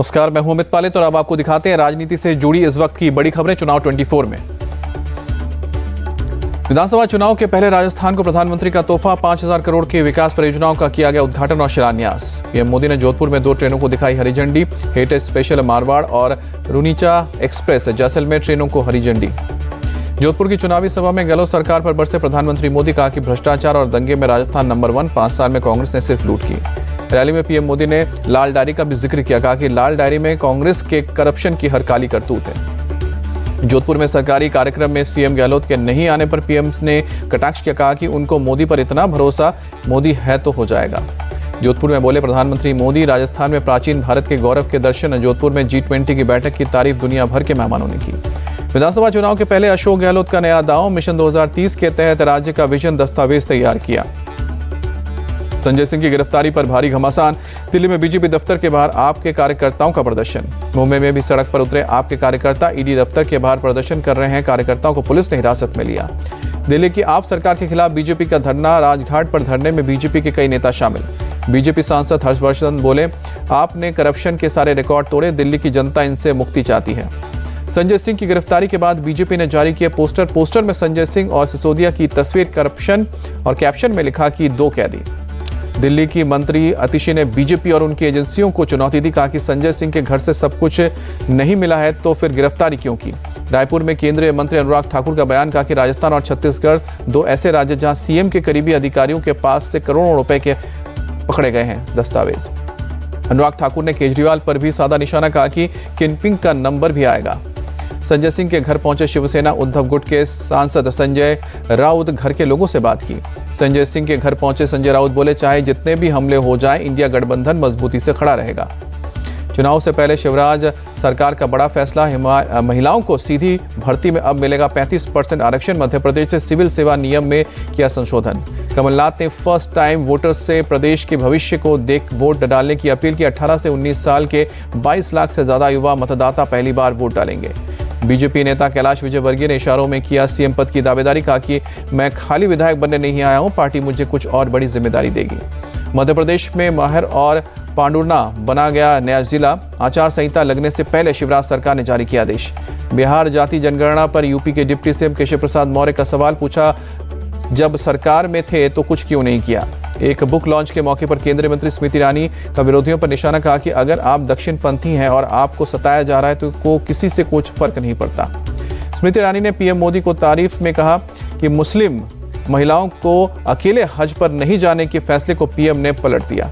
नमस्कार, मैं हूं अमित पालित और अब आपको दिखाते हैं राजनीति से जुड़ी इस वक्त की बड़ी खबरें चुनाव 24 में। विधानसभा चुनाव के पहले राजस्थान को प्रधानमंत्री का तोहफा, 5000 करोड़ की विकास परियोजनाओं का किया गया उद्घाटन और शिलान्यास। पीएम मोदी ने जोधपुर में 2 ट्रेनों को दिखाई हरी झंडी। हेरिटेज स्पेशल मारवाड़ और रुनीचा एक्सप्रेस जैसलमेर ट्रेनों को हरी झंडी। जोधपुर की चुनावी सभा में गहलोत सरकार पर बरसे प्रधानमंत्री मोदी, कहा कि भ्रष्टाचार और दंगे में राजस्थान नंबर 1, 5 साल में कांग्रेस ने सिर्फ लूट की। रैली में पीएम मोदी ने लाल डायरी का भी जिक्र किया, कहा कि लाल डायरी में कांग्रेस के करप्शन की हर काली करतूत है। जोधपुर में सरकारी कार्यक्रम में सीएम गहलोत के नहीं आने पर पीएम ने कटाक्ष किया, कहा कि उनको मोदी पर इतना भरोसा, मोदी है तो हो जाएगा। जोधपुर में बोले प्रधानमंत्री मोदी, राजस्थान में प्राचीन भारत के गौरव के दर्शन। जोधपुर में G20 की बैठक की तारीफ दुनिया भर के मेहमानों ने की। विधानसभा चुनाव के पहले अशोक गहलोत का नया दांव, मिशन 2030 के तहत राज्य का विजन दस्तावेज तैयार किया। संजय सिंह की गिरफ्तारी पर भारी घमासान। दिल्ली में बीजेपी दफ्तर के बाहर आप के कार्यकर्ताओं का प्रदर्शन। मुंबई में भी सड़क पर उतरे आप के कार्यकर्ता। ईडी दफ्तर के बाहर प्रदर्शन कर रहे हैं कार्यकर्ताओं को पुलिस ने हिरासत में लिया। दिल्ली की आप सरकार के खिलाफ बीजेपी का धरना। राजघाट पर धरने में बीजेपी के कई नेता शामिल। बीजेपी सांसद हर्षवर्धन बोले, आपने करप्शन के सारे रिकॉर्ड तोड़े, दिल्ली की जनता इनसे मुक्ति चाहती है। संजय सिंह की गिरफ्तारी के बाद बीजेपी ने जारी किया पोस्टर में संजय सिंह और सिसोदिया की तस्वीर, करप्शन और कैप्शन में लिखा कि 2 कैदी। दिल्ली की मंत्री अतिशी ने बीजेपी और उनकी एजेंसियों को चुनौती दी, कहा कि संजय सिंह के घर से सब कुछ नहीं मिला है तो फिर गिरफ्तारी क्यों की। रायपुर में केंद्रीय मंत्री अनुराग ठाकुर का बयान, कहा कि राजस्थान और छत्तीसगढ़ 2 ऐसे राज्य जहां सीएम के करीबी अधिकारियों के पास से करोड़ों रुपए के पकड़े गए हैं दस्तावेज। अनुराग ठाकुर ने केजरीवाल पर भी साधा निशाना, कहा कि किनपिंग का नंबर भी आएगा। संजय सिंह के घर पहुंचे शिवसेना उद्धव गुट के सांसद संजय राउत, घर के लोगों से बात की। संजय सिंह के घर पहुंचे संजय राउत बोले, चाहे जितने भी हमले हो जाएं, इंडिया गठबंधन मजबूती से खड़ा रहेगा। चुनाव से पहले शिवराज सरकार का बड़ा फैसला, महिलाओं को सीधी भर्ती में अब मिलेगा 35% आरक्षण। मध्य प्रदेश से सिविल सेवा नियम में किया संशोधन। कमलनाथ ने फर्स्ट टाइम वोटर्स से प्रदेश के भविष्य को देख वोट डालने की अपील की। 18 से 19 साल के 22 लाख से ज्यादा युवा मतदाता पहली बार वोट डालेंगे। बीजेपी नेता कैलाश विजयवर्गीय ने इशारों में किया सीएम पद की दावेदारी, कहा कि मैं खाली विधायक बनने नहीं आया हूं, पार्टी मुझे कुछ और बड़ी जिम्मेदारी देगी। मध्य प्रदेश में महर और पांडुरना बना गया नया जिला। आचार संहिता लगने से पहले शिवराज सरकार ने जारी किया आदेश। बिहार जाति जनगणना पर यूपी के डिप्टी सीएम केशव प्रसाद मौर्य का सवाल, पूछा जब सरकार में थे तो कुछ क्यों नहीं किया। एक बुक लॉन्च के मौके पर केंद्रीय मंत्री स्मृति ईरानी का विरोधियों पर निशाना, कहा कि अगर आप दक्षिणपंथी हैं और आपको सताया जा रहा है तो को किसी से कुछ फर्क नहीं पड़ता। स्मृति ईरानी ने पीएम मोदी को तारीफ में कहा कि मुस्लिम महिलाओं को अकेले हज पर नहीं जाने के फैसले को पीएम ने पलट दिया।